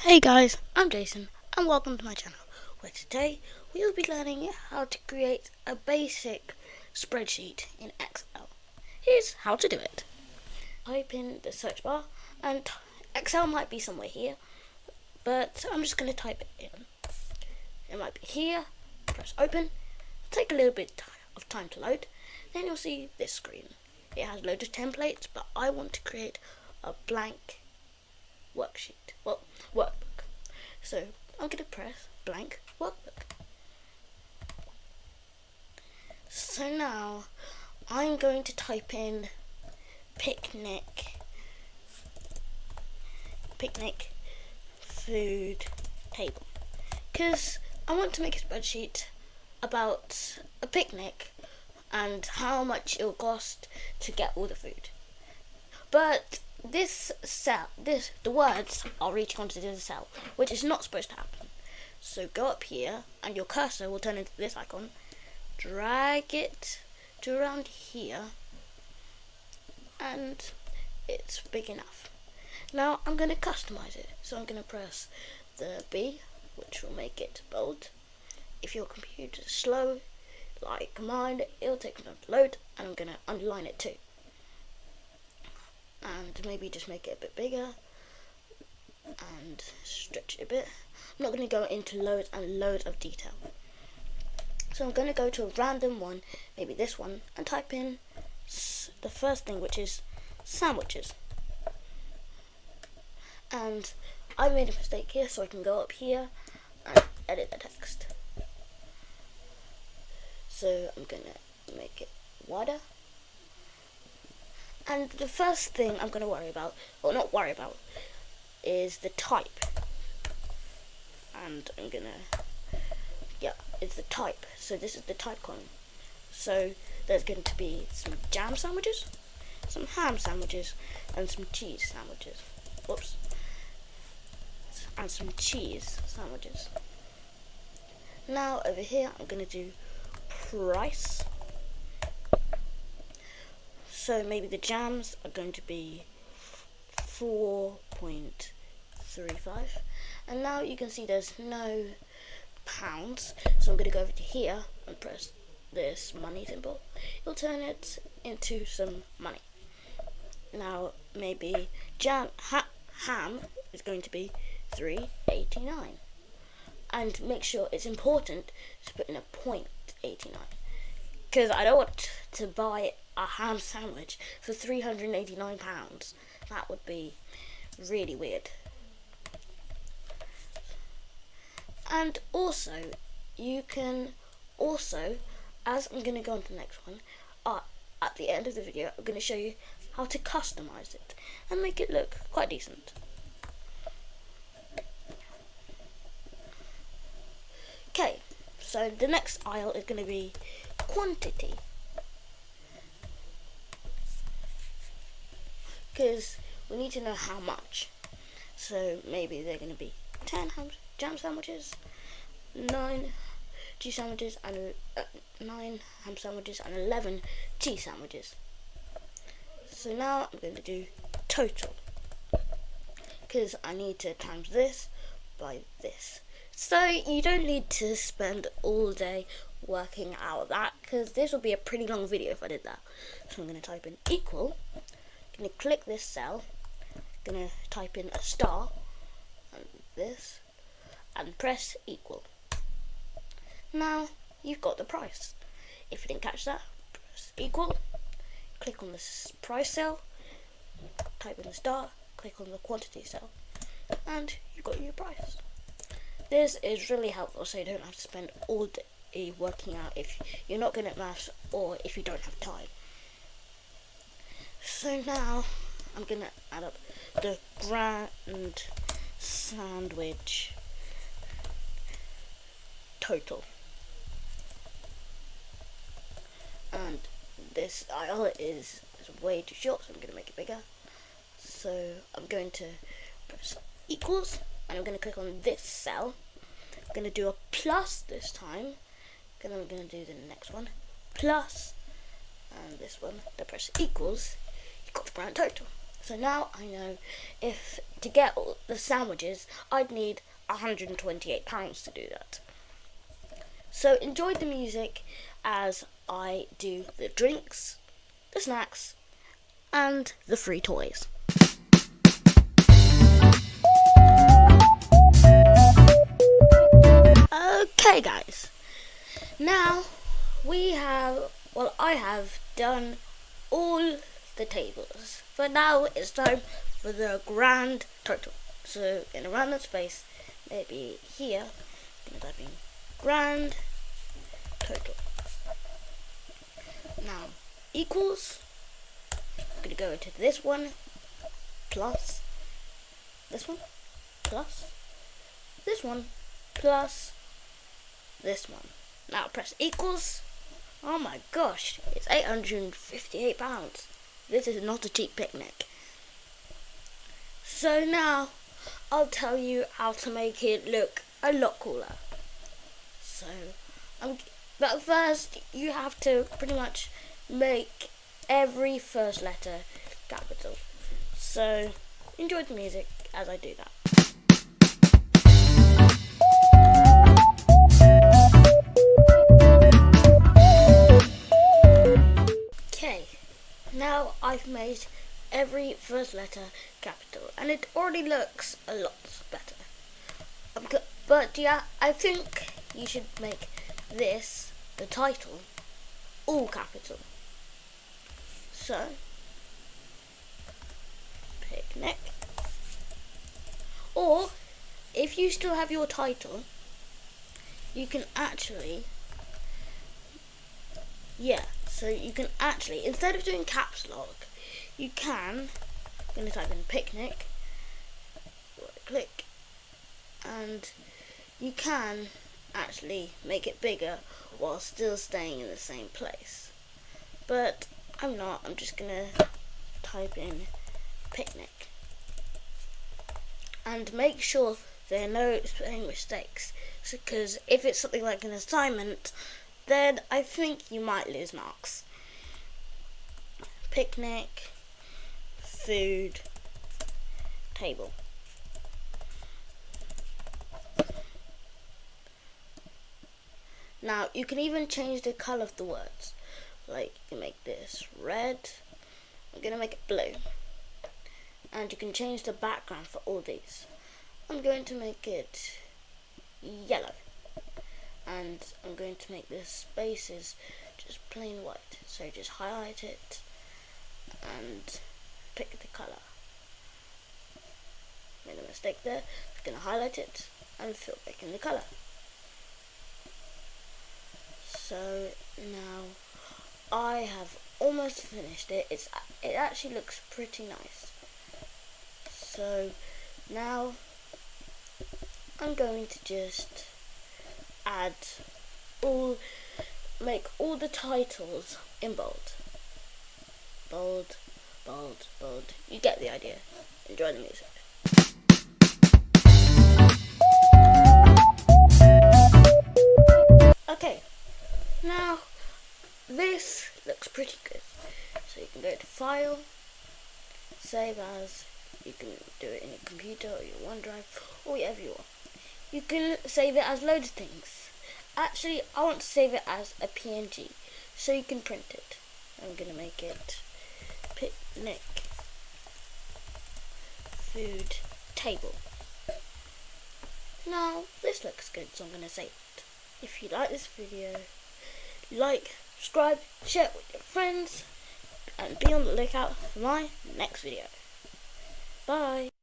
Hey guys, I'm Jason and welcome to my channel, where today we will be learning how to create a basic spreadsheet in Excel. Here's how to do it. Type in the search bar and Excel might be somewhere here, but I'm just going to type it in. It might be here, press open, take a little bit of time to load, then you'll see this screen. It has loads of templates, but I want to create a blank workbook. So I'm going to press blank workbook. So now I'm going to type in picnic food table, because I want to make a spreadsheet about a picnic and how much it will cost to get all the food. But the words are reaching onto the cell, which is not supposed to happen. So go up here and your cursor will turn into this icon. Drag it to around here and it's big enough. Now I'm going to customize it. So I'm going to press the B, which will make it bold. If your computer is slow like mine, it'll take time to load, and I'm going to underline it too. And maybe just make it a bit bigger and stretch it a bit. I'm not going to go into loads and loads of detail. So I'm going to go to a random one, maybe this one, and type in the first thing, which is sandwiches. And I made a mistake here, so I can go up here and edit the text. So I'm going to make it wider. And the first thing I'm going to worry about, or not worry about, is the type. And I'm going to, it's the type. So this is the type column. So there's going to be some jam sandwiches, some ham sandwiches, and some cheese sandwiches. Whoops. And some cheese sandwiches. Now over here I'm going to do price. So maybe the jams are going to be 4.35, and now you can see there's no pounds, so I'm going to go over to here and press this money symbol. It'll turn it into some money. Now maybe ham is going to be $3.89, and make sure it's important to put in a .89, because I don't want to buy a ham sandwich for £389. That would be really weird. And also, you can also, as I'm going to go on to the next one, at the end of the video, I'm going to show you how to customize it and make it look quite decent. Okay, so the next aisle is going to be quantity, because we need to know how much. So maybe they're going to be 10 jam sandwiches, 9 cheese sandwiches, and 9 ham sandwiches, and 11 cheese sandwiches. So now I'm going to do total, because I need to times this by this. So you don't need to spend all day working out that, because this would be a pretty long video if I did that. So I'm going to type in equal. Going to click this cell, going to type in a star and this, and press equal. Now you've got the price. If you didn't catch that, press equal, click on the price cell, type in the star, click on the quantity cell, and you've got your price. This is really helpful, so you don't have to spend all day working out if you're not good at maths or if you don't have time. So now I'm going to add up the grand sandwich total. And this aisle is way too short, so I'm going to make it bigger. So I'm going to press equals, and I'm going to click on this cell. I'm going to do a plus this time. Then I'm going to do the next one, plus, and this one, then press equals. Got the grand total. So now I know if to get all the sandwiches, I'd need £128 to do that. So enjoy the music as I do the drinks, the snacks, and the free toys. Okay guys, now I have done all the tables, but now it's time for the grand total. So in a random space, maybe here, I'm going to type in grand total. Now equals, I'm going to go into this one, plus this one, plus this one, plus this one. Now press equals. Oh my gosh, it's £858. This is not a cheap picnic. So now I'll tell you how to make it look a lot cooler. So, but first you have to pretty much make every first letter capital. So enjoy the music as I do that. Now I've made every first letter capital, and it already looks a lot better. But yeah, I think you should make this, the title, all capital. So, picnic. Or, if you still have your title, you can actually, so you can actually, instead of doing caps lock, you can, I'm going to type in picnic, right click, and you can actually make it bigger while still staying in the same place. But I'm not, I'm just going to type in picnic. And make sure there are no spelling mistakes, because if it's something like an assignment, then I think you might lose marks. Picnic, food, table. Now you can even change the colour of the words. Like you make this red, I'm going to make it blue. And you can change the background for all these. I'm going to make it yellow. And I'm going to make the spaces just plain white. So just highlight it and pick the colour. Made a mistake there. I'm going to highlight it and fill back in the colour. So now I have almost finished it. It actually looks pretty nice. So now I'm going to just make all the titles in bold. Bold, bold, bold. You get the idea. Enjoy the music. Okay, now this looks pretty good. So you can go to File, Save As. You can do it in your computer or your OneDrive or whatever you want. You can save it as loads of things. Actually, I want to save it as a PNG, so you can print it. I'm going to make it picnic food table. Now, this looks good, so I'm going to save it. If you like this video, like, subscribe, share it with your friends, and be on the lookout for my next video. Bye!